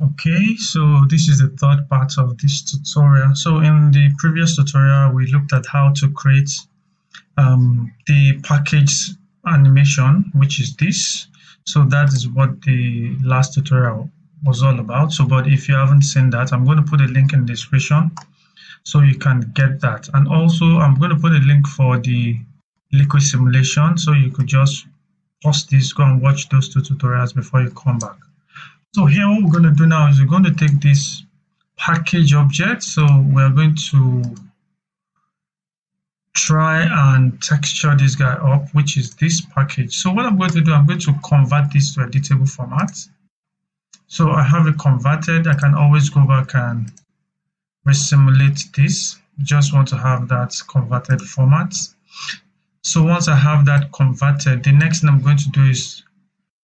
Okay, so this is the third part of this tutorial. So in the previous tutorial, we looked at how to create the package animation, which is this. So that is what the last tutorial was all about. So, but if you haven't seen that, I'm going to put a link in the description so you can get that. And also, I'm going to put a link for the liquid simulation, so you could just pause this, go and watch those two tutorials before you come back. So here what we're going to do now is we're going to take this package object. So we're going to try and texture this guy up, which is this package. So what I'm going to do, I'm going to convert this to editable format. So I have it converted. I can always go back and resimulate this. Just want to have that converted format. So once I have that converted, the next thing I'm going to do is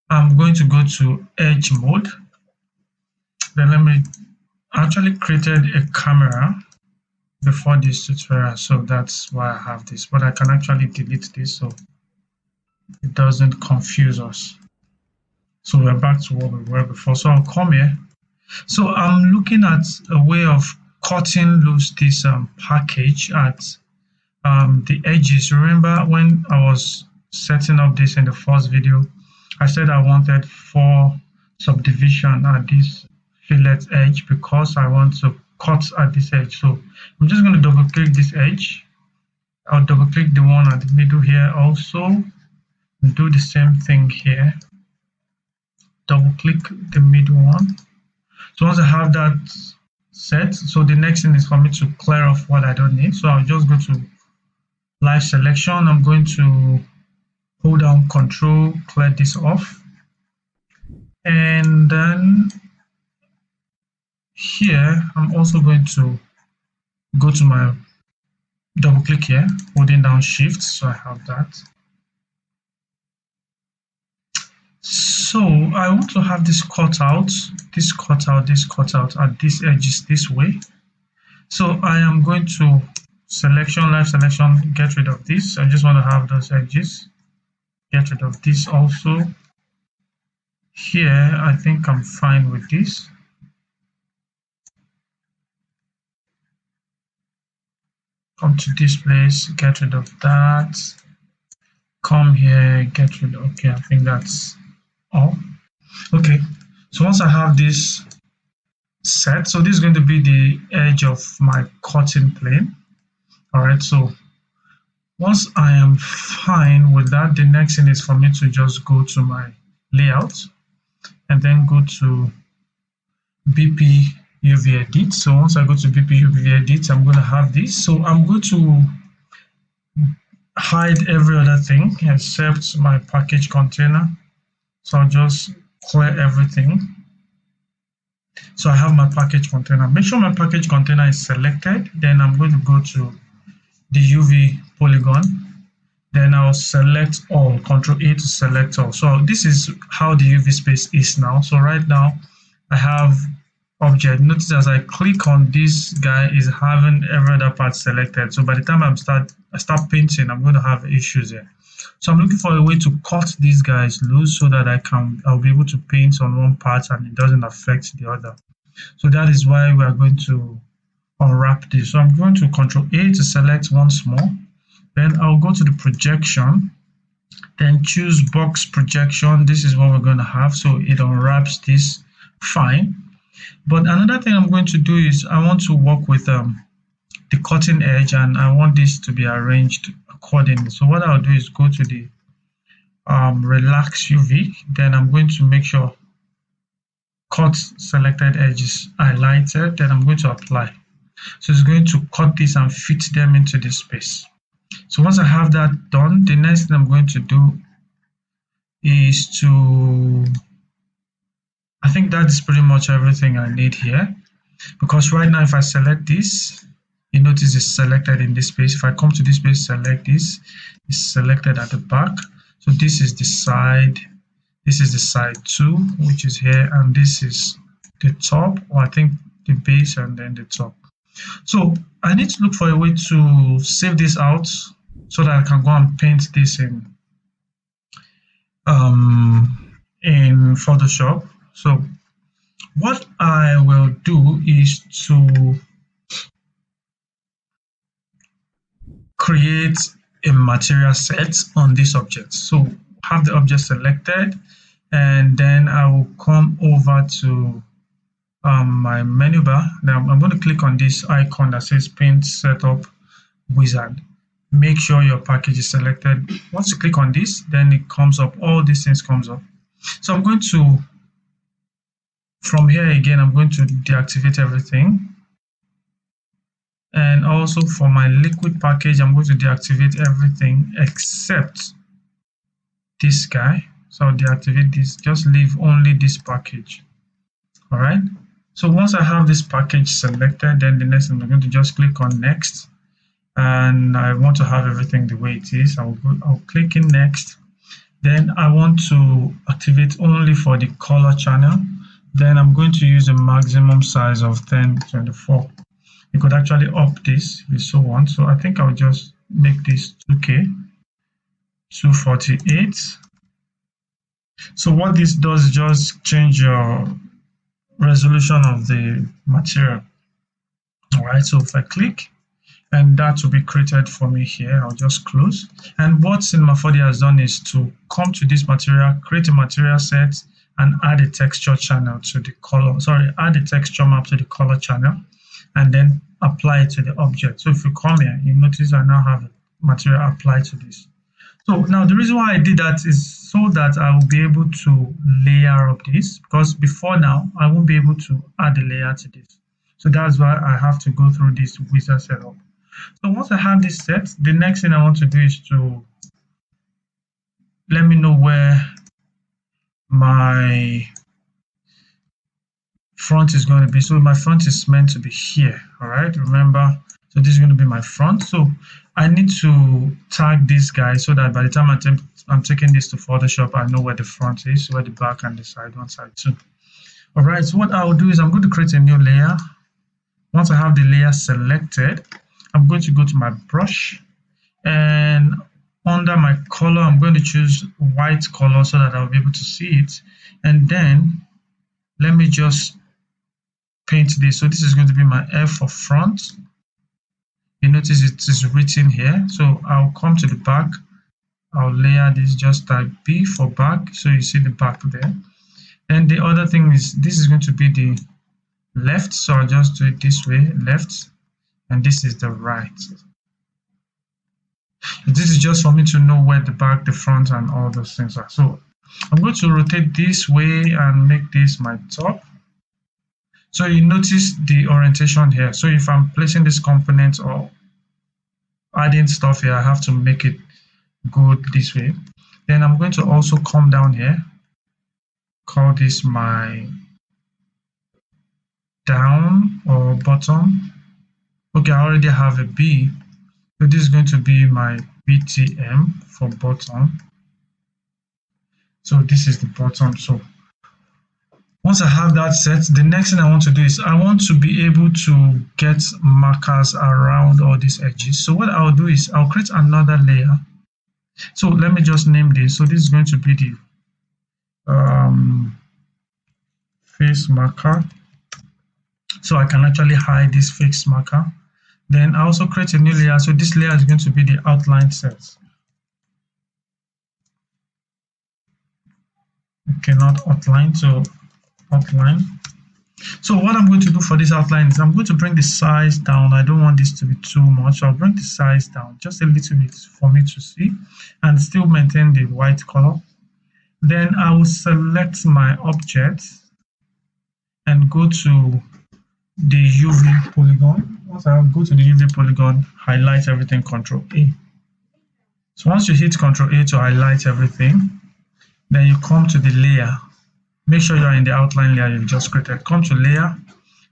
I'm going to go to edge mode. Then I actually created a camera before this tutorial, so that's why I have this, but I can actually delete this so it doesn't confuse us. So we're back to what we were before. So I'll come here. So I'm looking at a way of cutting loose this package at the edges. Remember when I was setting up this in the first video, I said I wanted 4 subdivision at this fillet edge because I want to cut at this edge. So I'm just going to double click this edge. I'll double click the one at the middle here also, and do the same thing here. Double click the middle one. So once I have that set, so the next thing is for me to clear off what I don't need. So I'll just go to live selection. I'm going to hold down Control, clear this off, and then here I'm also going to go to my double click here, holding down Shift, so I have that. So I want to have this cut out, this cut out, this cut out at these edges this way. So I am going to selection, live selection, get rid of this. I just want to have those edges. Get rid of this also. Here, I think I'm fine with this. Come to this place, get rid of that. Come here, get rid of, okay, I think that's all. Okay, so once I have this set, so this is going to be the edge of my cutting plane. All right, so once I am fine with that, the next thing is for me to just go to my layout and then go to BP UV edit. So once I go to BP UV edit, I'm going to have this. So I'm going to hide every other thing except my package container. So I'll just clear everything. So I have my package container. Make sure my package container is selected. Then I'm going to go to the UV polygon. Then I'll select all, Control A to select all. So this is how the UV space is now. So right now I have object. Notice as I click on this guy is having every other part selected. So by the time I start painting, I'm going to have issues here. So I'm looking for a way to cut these guys loose so that I'll be able to paint on one part and it doesn't affect the other. So that is why we are going to unwrap this. So I'm going to Control A to select once more. Then I'll go to the projection, then choose box projection. This is what we're going to have. So it unwraps this fine. But another thing I'm going to do is I want to work with the cutting edge, and I want this to be arranged accordingly. So what I'll do is go to the relax UV. Then I'm going to make sure cut selected edges highlighted. Then I'm going to apply. So it's going to cut this and fit them into this space. So once I have that done, the next thing I'm going to do is I think that is pretty much everything I need here, because right now if I select this, you notice it's selected in this space. If I come to this space, select this, it's selected at the back. So this is the side, this is the side 2, which is here, and this is the top, or I think the base and then the top. So I need to look for a way to save this out so that I can go and paint this in Photoshop. So What I will do is to create a material set on this object. So have the object selected, and then I will come over to my menu bar. Now I'm going to click on this icon that says Paint Setup Wizard. Make sure your package is selected. Once you click on this, then it comes up, all these things comes up. So I'm going to, from here again, I'm going to deactivate everything. And also for my liquid package, I'm going to deactivate everything except this guy. So I'll deactivate this, just leave only this package. All right. So once I have this package selected, then the next thing I'm going to just click on next. And I want to have everything the way it is. I'll click in next. Then I want to activate only for the color channel. Then I'm going to use a maximum size of 1024. You could actually up this if you so want. So I think I'll just make this 2K, 248. So what this does is just change your resolution of the material. All right, so if I click, and that will be created for me here, I'll just close. And what C4D has done is to come to this material, create a material set, and add a texture channel to the color, add a texture map to the color channel, and then apply it to the object. So if you come here, you notice I now have a material applied to this. So now the reason why I did that is so that I will be able to layer up this, because before now, I won't be able to add a layer to this. So that's why I have to go through this wizard setup. So once I have this set, the next thing I want to do is to let me know where my front is going to be. So my front is meant to be here. All right, remember, so this is going to be my front. So I need to tag this guy so that by the time I'm taking this to Photoshop, I know where the front is, where the back and the side one, side two. All right, so what I'll do is I'm going to create a new layer. Once I have the layer selected, I'm going to go to my brush, and under my color, I'm going to choose white color so that I'll be able to see it. And then let me just paint this. So this is going to be my F for front. You notice it is written here. So I'll come to the back. I'll layer this, just type B for back. So you see the back there. And the other thing is, this is going to be the left. So I'll just do it this way, left. And this is the right. This is just for me to know where the back, the front, and all those things are. So I'm going to rotate this way and make this my top. So you notice the orientation here. So if I'm placing this component or adding stuff here, I have to make it go this way. Then I'm going to also come down here, call this my down or bottom. Okay, I already have a B. So this is going to be my BTM for bottom. So this is the bottom. So once I have that set, the next thing I want to do is I want to be able to get markers around all these edges. So what I'll do is I'll create another layer. So let me just name this. So this is going to be the face marker. So I can actually hide this face marker. Then I also create a new layer. So this layer is going to be the outline set. Okay, not outline, so outline. So what I'm going to do for this outline is I'm going to bring the size down. I don't want this to be too much. So I'll bring the size down just a little bit for me to see and still maintain the white color. Then I will select my object and go to the UV polygon. Once I go to the UV polygon, highlight everything, Control A. So once you hit Control A to highlight everything, then you come to the layer. Make sure you're in the outline layer you've just created. Come to layer,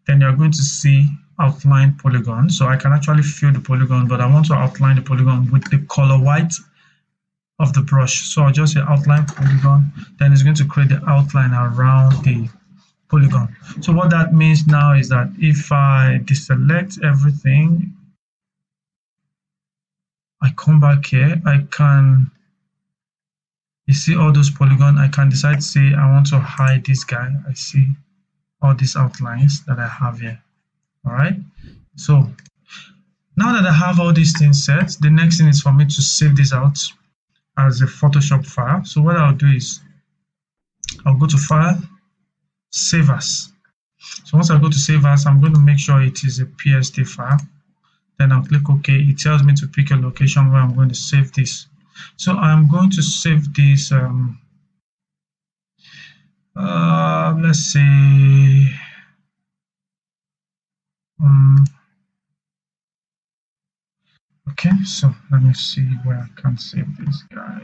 then you're going to see outline polygon. So I can actually fill the polygon, but I want to outline the polygon with the color white of the brush. So I'll just say outline polygon, then it's going to create the outline around the polygon. So what that means now is that if I deselect everything, I come back here, I can, you see all those polygons, I can decide to say I want to hide this guy. I see all these outlines that I have here. All right. So now that I have all these things set, the next thing is for me to save this out as a Photoshop file. So what I'll do is I'll go to File, Save As. So once I go to Save As, I'm going to make sure it is a PSD file. Then I'll click OK. It tells me to pick a location where I'm going to save this. So I'm going to save this, let's say, okay, so let me see where I can save this guy.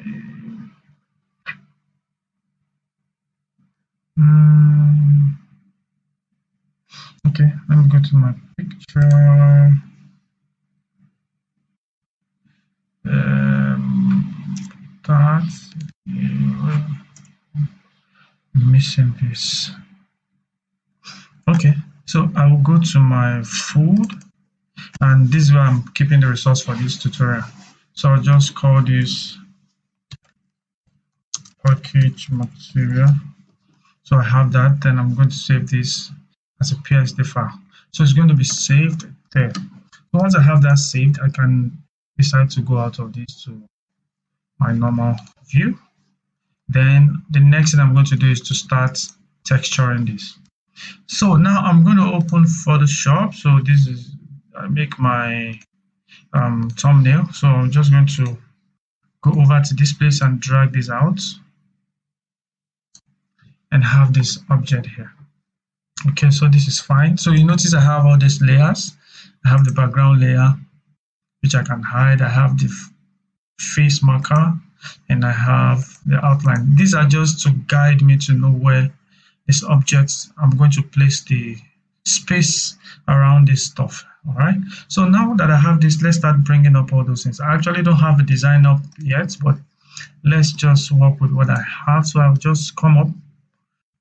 Okay, let me go to my picture. That's missing this. Okay, so I will go to my food, and this is where I'm keeping the resource for this tutorial. So I'll just call this package material. So I have that. Then I'm going to save this as a PSD file. So it's going to be saved there. So once I have that saved, I can decide to go out of this to my normal view. Then the next thing I'm going to do is to start texturing this. So now I'm going to open Photoshop. So this is, I make my thumbnail. So I'm just going to go over to this place and drag this out and have this object here. Okay, so this is fine. So you notice I have all these layers. I have the background layer, which I can hide. I have the face marker, and I have the outline. These are just to guide me to know where this object, I'm going to place the space around this stuff. All right. So now that I have this, let's start bringing up all those things. I actually don't have a design up yet, but let's just work with what I have. So I'll just come up,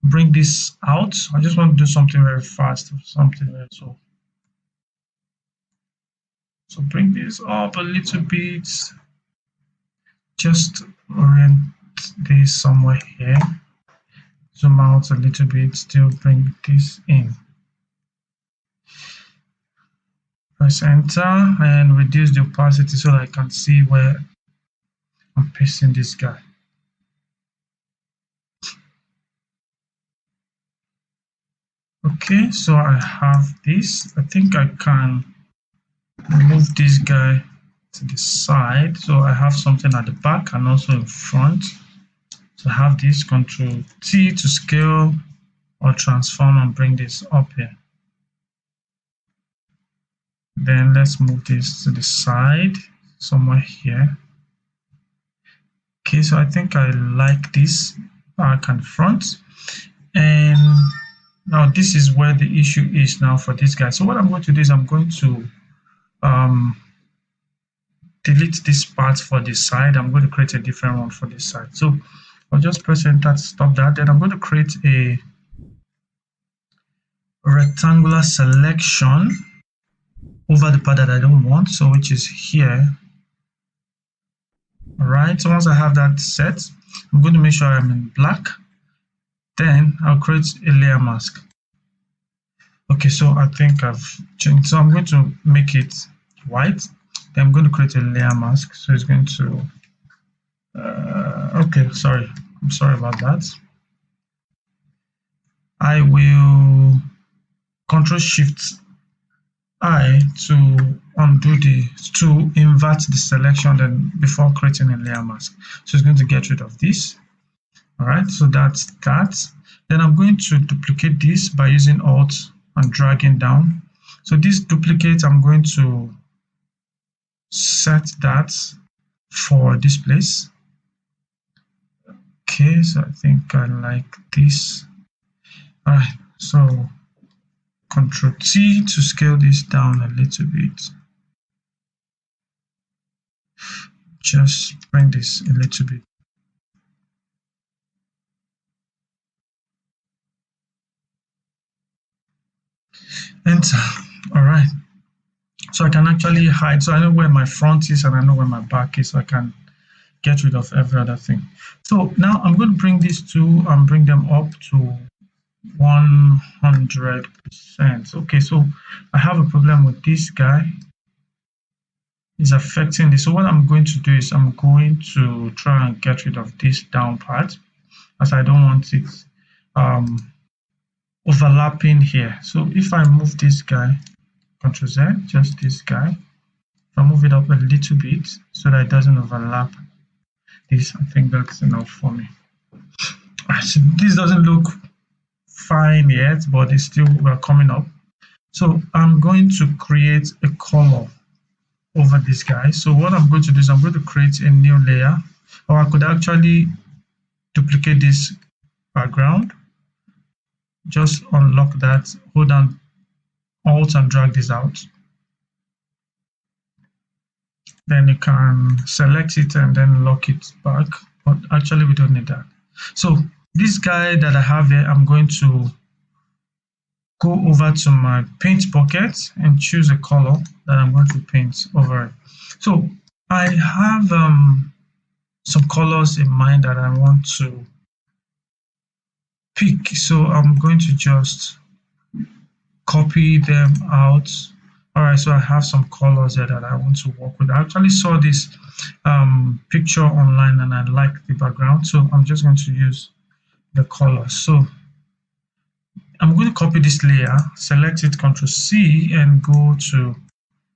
bring this out. I just want to do something very fast, something very so bring this up a little bit, just orient this somewhere here, zoom out a little bit, still bring this in, press enter and reduce the opacity so that I can see where I'm pasting this guy. Okay, so I have this. I think I can move this guy to the side, so I have something at the back and also in front. So I have this, Control T to scale or transform and bring this up here. Then let's move this to the side somewhere here. Okay, so I think I like this back and front. And now this is where the issue is now for this guy. So what I'm going to do is I'm going to delete this part for this side. I'm going to create a different one for this side. So I'll just press enter to stop that. Then I'm going to create a rectangular selection over the part that I don't want, so which is here. All right, so once I have that set, I'm going to make sure I'm in black. Then I'll create a layer mask. Okay, so I think I've changed. So I'm going to make it white. Then I'm going to create a layer mask. So it's going to, okay, sorry. I'm sorry about that. I will Control-Shift-I to undo to invert the selection then before creating a layer mask. So it's going to get rid of this. All right, so that's that. Then I'm going to duplicate this by using Alt and dragging down. So this duplicate, I'm going to set that for this place. Okay, so I think I like this. All right, so Control T to scale this down a little bit. Just bring this a little bit. Enter. All right. So I can actually hide. So I know where my front is and I know where my back is. So I can get rid of every other thing. So now I'm going to bring these two and bring them up to 100. 100%. Okay, so I have a problem with this guy. It's affecting this. So what I'm going to do is I'm going to try and get rid of this down part, as I don't want it overlapping here. So if I move this guy, Ctrl Z, just this guy, if I move it up a little bit so that it doesn't overlap this, I think that's enough for me. So this doesn't look fine yet, but it's still coming up. So I'm going to create a color over this guy. So what I'm going to do is I'm going to create a new layer, or I could actually duplicate this background. Just unlock that, hold down Alt and drag this out. Then you can select it and then lock it back, but actually we don't need that. So this guy that I have here, I'm going to go over to my paint bucket and choose a color that I'm going to paint over it. So I have some colors in mind that I want to pick. So I'm going to just copy them out. All right, so I have some colors there that I want to work with. I actually saw this picture online and I like the background, so I'm just going to use the colors. So I'm going to copy this layer, select it, Ctrl C, and go to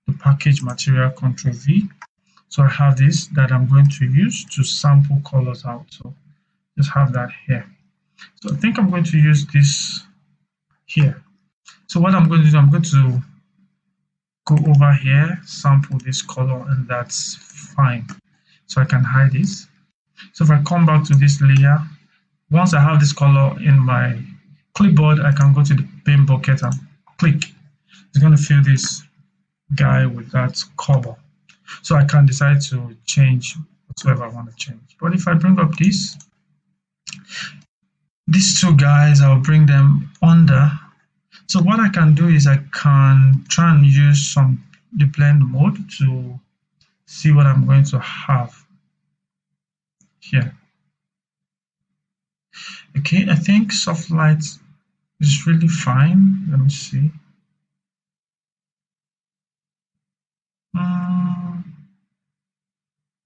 the package material, Ctrl V. So I have this that I'm going to use to sample colors out. So just have that here. So I think I'm going to use this here. So what I'm going to do, I'm going to go over here, sample this color, and that's fine. So I can hide this. So if I come back to this layer, once I have this color in my clipboard, I can go to the paint bucket and click. It's going to fill this guy with that color. So I can decide to change whatever I want to change. But if I bring up these two guys, I'll bring them under. So what I can do is I can try and use the blend mode to see what I'm going to have here. Okay, I think soft light is really fine. Let me see.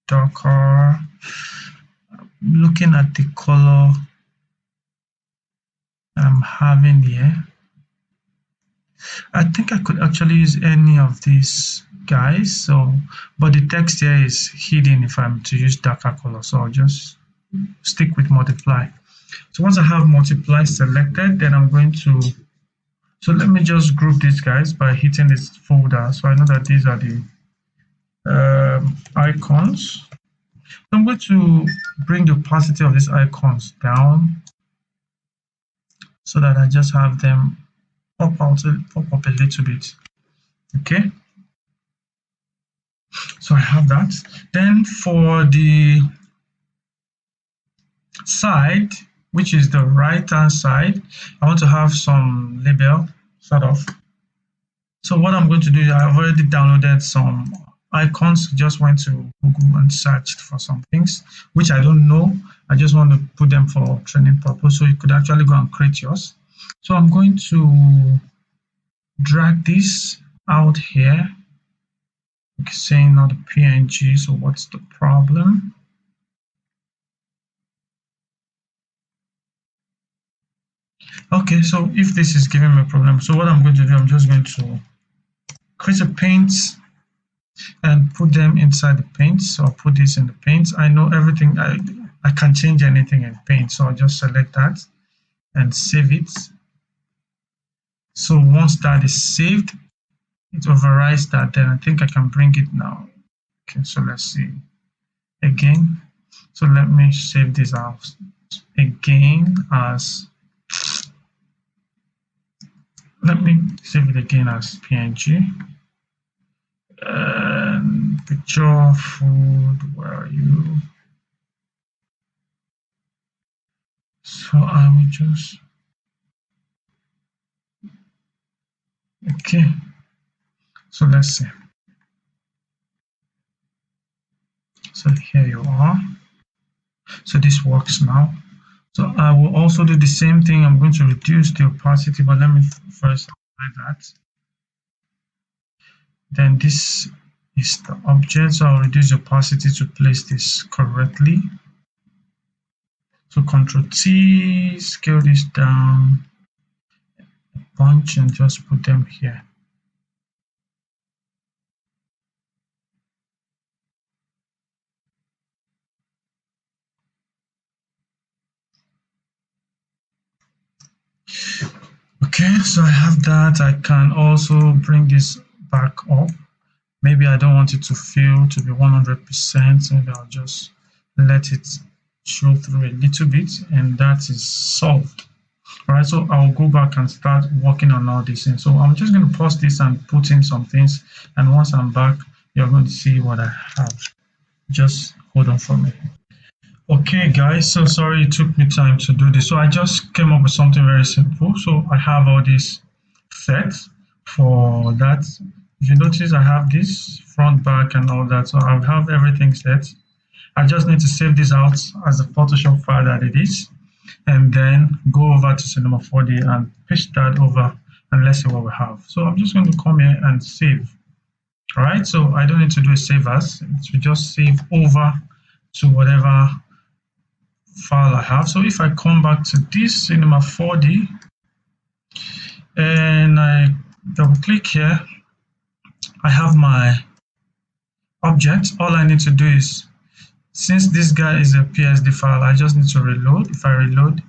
Darker. Looking at the color I'm having here, I think I could actually use any of these guys. So, but the text here is hidden if I'm to use darker color. So I'll just stick with multiply. So once I have multiply selected, then I'm going to, so let me just group these guys by hitting this folder. So I know that these are the icons. So I'm going to bring the opacity of these icons down so that I just have them pop up a little bit. Okay. So I have that. Then for the side, which is the right hand side, I want to have some label sort of. So what I'm going to do is I've already downloaded some icons. Just went to Google and searched for some things which I don't know. I just want to put them for training purpose, so you could actually go and create yours. So I'm going to drag this out here. Okay, saying not a PNG, so what's the problem? Okay, so if this is giving me a problem, so what I'm going to do, I'm just going to create a paint and put them inside the paint. So I'll put this in the paint. I know everything, I can change anything in paint, so I'll just select that and save it. So once that is saved, it overrides that. Then I think I can bring it now. Okay, so let's see again. So let me save this out again as, let me save it again as PNG. Picture, food, where are you? So I will just, okay, so let's see. So here you are. So this works now. So I will also do the same thing. I'm going to reduce the opacity, but let me first apply that. Then this is the object, so I'll reduce the opacity to place this correctly. So Ctrl T, scale this down a bunch and just put them here. Okay, so I have that. I can also bring this back up. Maybe I don't want it to fill to be 100%. Maybe I'll just let it show through a little bit, and that is solved. All right, so I'll go back and start working on all these things. So I'm just going to pause this and put in some things. And once I'm back, you're going to see what I have. Just hold on for me. Okay, guys, so sorry it took me time to do this. So I just came up with something very simple. So I have all these sets for that. If you notice, I have this front, back, and all that. So I have everything set. I just need to save this out as a Photoshop file that it is, and then go over to Cinema 4D and paste that over, and let's see what we have. So I'm just going to come here and save. All right, so I don't need to do a save as. It will just save over to whatever file I have. So if I come back to this Cinema 4D and I double click here, I have my object. All I need to do is, since this guy is a PSD file, I just need to reload. If I reload,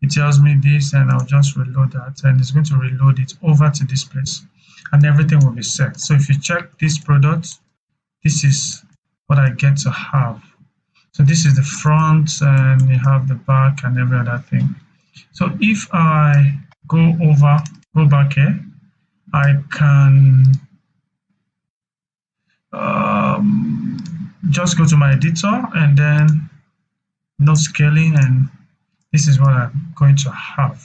it tells me this, and I'll just reload that, and it's going to reload it over to this place, and everything will be set. So if you check this product, this is what I get to have. So this is the front, and you have the back and every other thing. So if I go back here, I can just go to my editor and then no scaling, and this is what I'm going to have.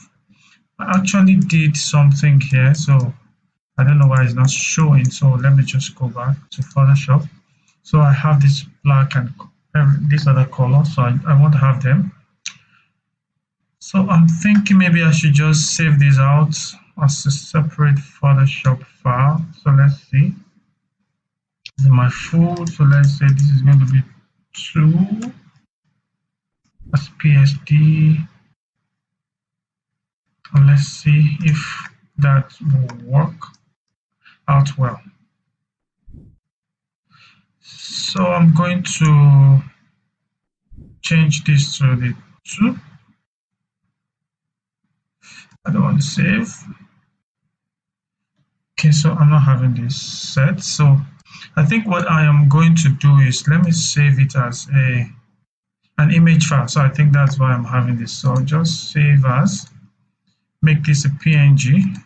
I actually did something here, so I don't know why it's not showing. So let me just go back to Photoshop. So I have this black and this other color, so I want to have them. So I'm thinking maybe I should just save this out as a separate Photoshop file. So let's see. This is my full. So let's say this is going to be 2 as PSD. And let's see if that will work out well. So I'm going to change this to the 2. I don't want to save. Okay, so I'm not having this set. So I think what I am going to do is, let me save it as an image file. So I think that's why I'm having this. So I'll just save as, make this a PNG.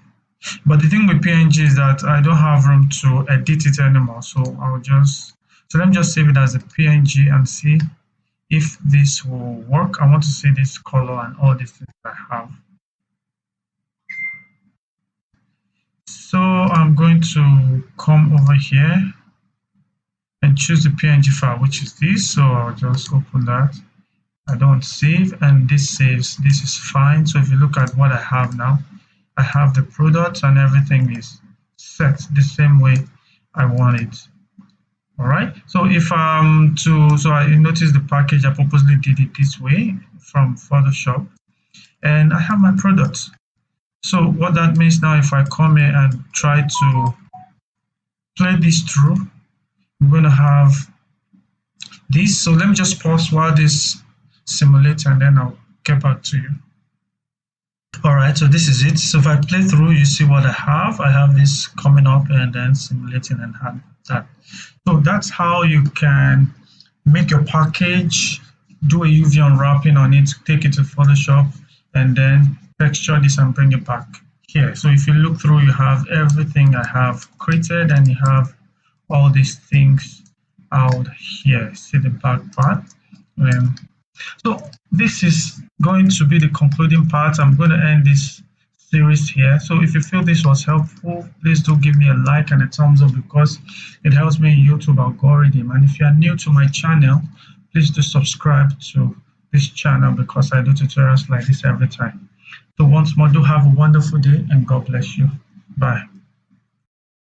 But the thing with PNG is that I don't have room to edit it anymore. So let me just save it as a PNG and see if this will work. I want to see this color and all these things I have. So I'm going to come over here and choose the PNG file, which is this. So I'll just open that. I don't save, and this saves. This is fine. So if you look at what I have now, I have the product and everything is set the same way I want it. All right. So if so I noticed the package, I purposely did it this way from Photoshop, and I have my product. So what that means now, if I come here and try to play this through, I'm going to have this. So let me just pause while this simulates, and then I'll get back to you. All right, so this is it. So if I play through, you see what I have. I have this coming up and then simulating and have that. So that's how you can make your package, do a UV unwrapping on it, take it to Photoshop, and then texture this and bring it back here. So if you look through, you have everything I have created, and you have all these things out here. See the back part. So this is going to be the concluding part. I'm going to end this series here. So if you feel this was helpful, please do give me a like and a thumbs up, because it helps me in YouTube algorithm. And if you are new to my channel, please do subscribe to this channel because I do tutorials like this every time. So once more, do have a wonderful day and God bless you. Bye.